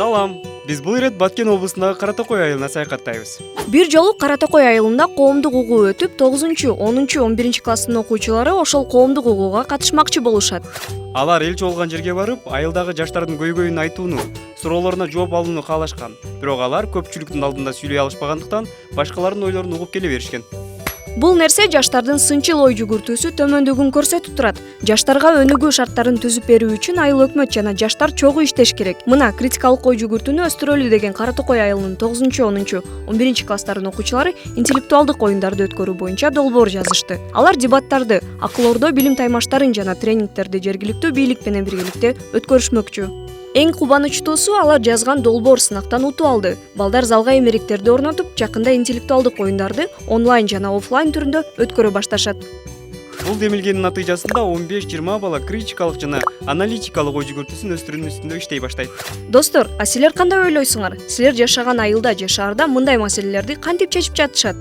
Салам. Биз бул ирет Баткен облусундагы Кара Токой айылына саякаттайбыз. Бир жолу Кара Токой айылында коомдук угуу өтүп, 9-10-11 класстын окуучулары ошол коомдук угууга катышмакчы болушат. Алар элчи болгон жерге барып, айылдагы жаштардын көйгөйүн айтууну, суроолоруна жооп алууну каалашкан. Бирок алар көпчүлүктүн алдында сүйлөй алышпагандыктан башкалардын ойлорун угуп келе беришкен. Бул нерсе жаштардын сынчыл ой жүгүртүүсү төмөндүгүн көрсөтүп турат. Жаштарга өнүгүү шарттарын түзүп берүү үчүн айыл өкмөт жана жаштар чогуу иштеш керек. Мына критикалык ой жүгүртүүнү өстүрөлү деген Кара Токой айылынын 9-10-11 класстарынын окуучулары интеллектуалдык оюндарды өткөрүү боюнча долбоор жазышты. Алар дебаттарды, акыл ордо билим таймаштарын жана тренингтерди жергиликтүү бийлик менен биргеликте өткөрүшмөкчү. Эң кубанычтуусу, алар жазган долбоор сынактан утуп алды. Балдар залга эмеректерди орнотуп, жакында интеллектуалдык оюндарды онлайн жана офлайн түрүндө өткөрө башташат. Бул демилгендин натыйжасында 15-20 бала критикалык жана аналитикалык ой жүгүртүүсүн өстүрүүнүн үстүндө иштей баштайт. Достор, силер кандай ойлойсуңар? Силер жашаган айылда же шаарда мындай маселелерди кантип чечип жатышат?